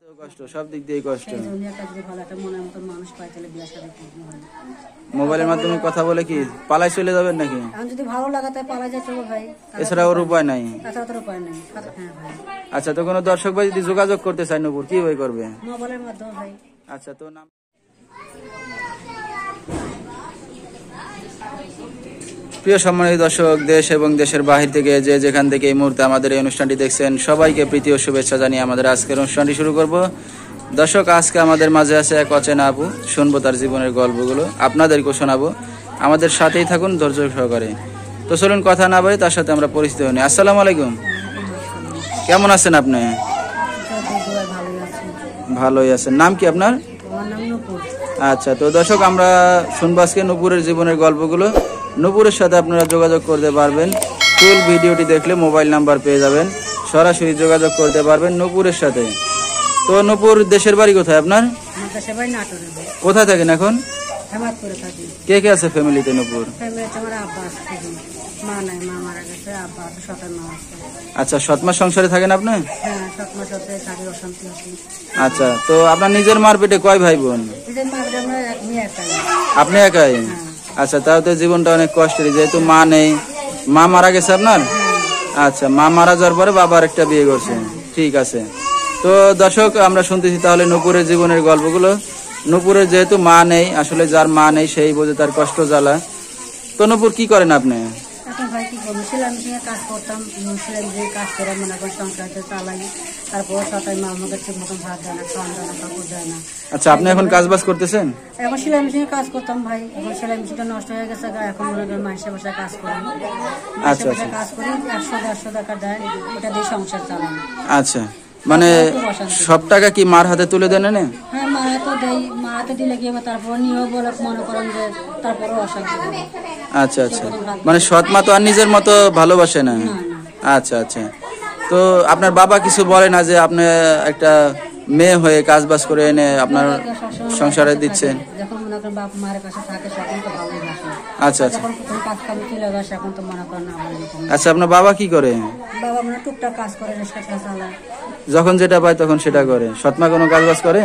কষ্ট, সব দিক দিয়ে কষ্ট। মোবাইলের মাধ্যমে কথা বলে কি পালাই চলে যাবেন নাকি? যদি ভালো লাগে তাই পালাই যেতে হবে ভাই, এছাড়া ওর উপায় নাই। আচ্ছা, তো কোনো দর্শক ভাই যদি যোগাযোগ করতে চায় নূপুর কি ভাই করবে? মোবাইলের মাধ্যমে ভাই। আচ্ছা, তো নাম প্রিয় সম্মানিত দর্শক, দেশ এবং দেশের বাহির থেকে যে যেখান থেকে এই মুহূর্তে আমাদের এই অনুষ্ঠানটি দেখছেন সবাইকে প্রীতি ও শুভেচ্ছা জানিয়ে আমাদের আজকের অনুষ্ঠানটি শুরু করব। দর্শক, আজকে আমাদের মাঝে আছে এক অচেনা আপু, শুনবো তার জীবনের গল্পগুলো, আপনাদেরকেও শোনাবো। আমাদের সাথেই থাকুন ধৈর্য সহকারে। তো চলুন কথা না বলে তার সাথে আমরা পরিচিত হই। আসসালামু আলাইকুম, কেমন আছেন আপনি? ভালোই আছেন। নাম কি আপনার? আচ্ছা, তো দর্শক আমরা শুনবো আজকে নূপুরের জীবনের গল্পগুলো। নূপুরের সাথে আপনারা যোগাযোগ করতে পারবেন, ফুল ভিডিওটি দেখলে মোবাইল নাম্বার পেয়ে যাবেন, সরাসরি যোগাযোগ করতে পারবেন নূপুরের সাথে। তো নূপুর দেশের বাড়ি কোথায় আপনার? কোথায় থাকেন এখন? কে কে আছে ফ্যামিলিতে নূপুর? আচ্ছা, সৎমা সংসারে থাকেন আপনি? আচ্ছা, তো আপনার নিজের মার পেটে কয় ভাই বোন? আপনি একাই? আচ্ছা, তাও তো জীবনটা অনেক কষ্টের, যেহেতু মা নেই। মা মারা গেছে আপনার? আচ্ছা, মা মারা যাওয়ার পরে বাবার একটা বিয়ে করছে। ঠিক আছে। তো দর্শক আমরা শুনতেছি তাহলে নূপুরের জীবনের গল্পগুলো। নূপুরের যেহেতু মা নেই, আসলে যার মা নেই সেই বোঝে তার কষ্ট জ্বালা। তো নূপুর কি করেন আপনি? এখন ভাই কি করবো, সেলাই মেশিনে কাজ করতাম, সেলাই দিয়ে কাজ করে মনে করেন সংসারটা চালাই। তারপর সবাই মা আমাকে ঠিক মতন ভাত দেয় না, খাওয়ান দেয় না, কাপড় দেয় না। আচ্ছা, আপনি এখন কাজ বাজ করতেছেন? এখন সেলাই মেশিনে কাজ করতাম ভাই, এখন সেলাই মেশিনটা নষ্ট হয়ে গেছে, এখন মনে করেন মাসে বসে কাজ করি। মাসে বসে কাজ করি, 100-150 টাকা দেয়, ওটা দিয়ে সংসার চালাই। আচ্ছা, মানে সব টাকা কি মার হাতে তুলে দেন? হ্যাঁ, মার হাতে দেয়, মার হাতে দিলে কি হবে, তারপর নিয়েও বলে মনে করেন যে তারপরও অশান্তি। আচ্ছা আচ্ছা, মানে সৎ মা তো আর নিজের মতো ভালোবাসে না। আচ্ছা আচ্ছা, তো আপনার বাবা কিছু বলে না যে আপনি একটা মেয়ে হয়ে কাজ বাজ করে এনে আপনার সংসারে দিচ্ছেন? যখন মনে করেন বাপ মায়ের কাছে থাকে তখন তো ভালোই বাসে। আচ্ছা আচ্ছা, কাজ কামে তুলে বাসে, এখন তো মনে করেন না। আচ্ছা, আপনার বাবা কি করে? বাবা মানে টুকটাক কাজ করে, রিক্সা চালায়, যখন যেটা পায় তখন সেটা করে। সৎমা কোনো কাজ বাজ করে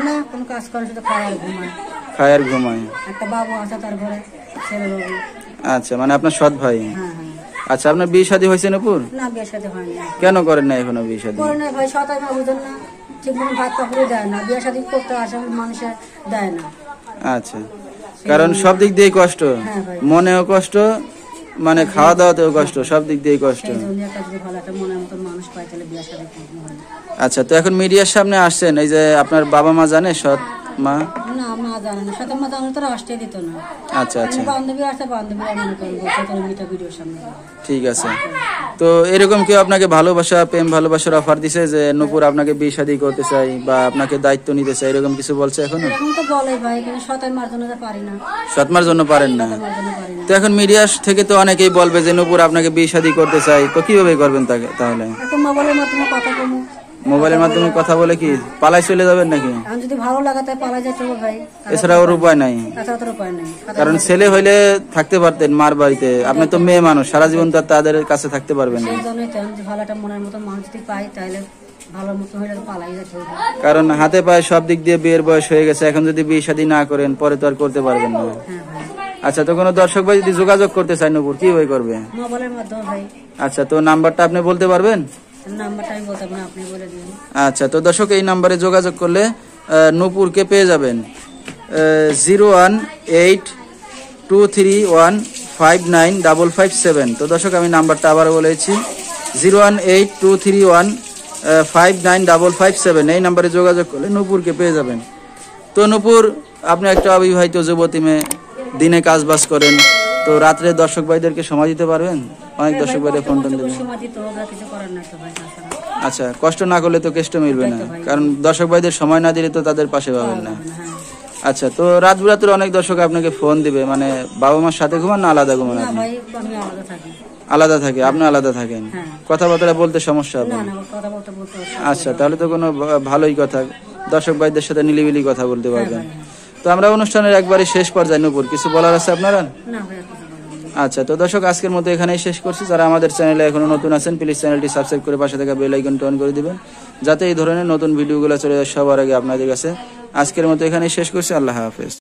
না? কোনো কাজ করে, শুধু খায় আর ঘুমায়। খায় আর ঘুমায়। একটা বাবু আছে তার ঘরে, ছেলে বাবু। আচ্ছা, মানে আপনার সৎ ভাই? হ্যাঁ হ্যাঁ। আচ্ছা, আপনার বিয়ে শাদী হয়েছে নূপুর? না, বিয়ে শাদী হয়নি। কেন করেন না এখনো বিয়ে শাদী? করে না ভাই, সতাই মা বুঝেন না, ঠিক মতো ভাত কাপড়ে দেয় না, বিয়ে শাদী করতে আসে মানুষের দেয় না। আচ্ছা, কারণ সব দিক দিয়ে কষ্ট, মনেও কষ্ট, মানে খাওয়া দাওয়াতেও কষ্ট, সব দিক দিয়ে কষ্ট। আচ্ছা, তো এখন মিডিয়ার সামনে আসছেন, এই যে আপনার বাবা মা জানে, সৎ মা? না, মা জানে না, সৎ মা জানলে তো আসতে দিত না। আচ্ছা আচ্ছা, বান্ধবী আসতে, বান্ধবীরা মনে করেন ভিডিওর সামনে। ঠিক আছে। তো এরকম কেউ আপনাকে ভালোবাসা, প্রেম ভালোবাসার অফার দিছে যে নূপুর আপনাকে বিয়ে শাদী করতে চাই বা আপনাকে দায়িত্ব নিতে চাই, এরকম কিছু বলছে এখনো? এখন তো বলে ভাই, কিন্তু সৎ মার জন্য পারি না। সৎ মার জন্য পারেন না? তো এখন মিডিয়া থেকে তো অনেকেই বলবে যে নূপুর আপনাকে বিয়ে শাদী করতে চাই, তো কিভাবে করবেন তাকে? তাহলে মোবাইলের মাধ্যমে কথা বলবো। মোবাইলের মাধ্যমে কথা বলে কি পালাই চলে যাবেন নাকি? যদি ভালো লাগে তাই পালাই যেতে হবে ভাই, এছাড়া ওর উপায় নাই। কারণ ছেলে হইলে থাকতে পারতেন মার বাড়িতে, আপনি তো মেয়ে মানুষ, সারা জীবন তো তাদের কাছে থাকতে পারবেন না। ভালো একটা মনের মতো মানুষ যদি পাই তাহলে ভালো মতো হইলে পালাই যেতে হবে। কারণ হাতে পায়ে সব দিক দিয়ে বিয়ের বয়স হয়ে গেছে, এখন যদি বিয়ে শাদী না করেন পরে তো আর করতে পারবেন না। আচ্ছা, তো কোনো দর্শক ভাই যদি যোগাযোগ করতে চায় নূপুর কি ভাই করবে? মোবাইলের মাধ্যমে ভাই। আচ্ছা, তো নাম্বারটা আপনি বলতে পারবেন? নাম্বারটা আমি বলতে পারবো না, আপনি বলে দিন। আচ্ছা, তো দর্শক এই নাম্বারে যোগাযোগ করলে নূপুরকে পেয়ে যাবেন। 01823159557। তো দর্শক আমি নাম্বারটা আবার বলেছি, 01823159557। এই নাম্বারে যোগাযোগ করলে নূপুরকে পেয়ে যাবেন। তো নূপুর, আপনি একটা অবিবাহিত যুবতী মেয়ে, দিনে কাজ বাজ করেন, তো রাত্রে দর্শক ভাইদেরকে সময় দিতে পারবেন? অনেক দর্শক ভাইদের ফোন টোন দেবেন। আচ্ছা, কষ্ট না করলে তো কেষ্ট মিলবে না, কারণ দর্শক ভাইদের সময় না দিলে তো তাদের পাশে পাবেন না। আচ্ছা, তো রাত বিরাতের অনেক দর্শক আপনাকে ফোন দিবে, মানে বাবা মার সাথে ঘুমান না আলাদা ঘুমান? আলাদা থাকে? আপনি আলাদা থাকেন, কথাবার্তা বলতে সমস্যা হবে? আচ্ছা, তাহলে তো কোনো ভালোই কথা, দর্শক ভাইদের সাথে নিলিবিলি কথা বলতে পারবেন। তো আমরা অনুষ্ঠানের একবারে শেষ পর্যায়ে নূপুর, কিছু বলার আছে আপনারা? আচ্ছা, তো দর্শক আজকের মতো এখানেই শেষ করছি। যারা আমাদের চ্যানেলে এখনো নতুন আছেন প্লিজ চ্যানেলটি সাবস্ক্রাইব করে পাশে থাকা বেল আইকনটি অন করে দিবেন, যাতে এই ধরনের নতুন ভিডিওগুলো চলে যায় সবার আগে আপনাদের কাছে। আজকের মতো এখানেই শেষ করছি। আল্লাহ হাফেজ।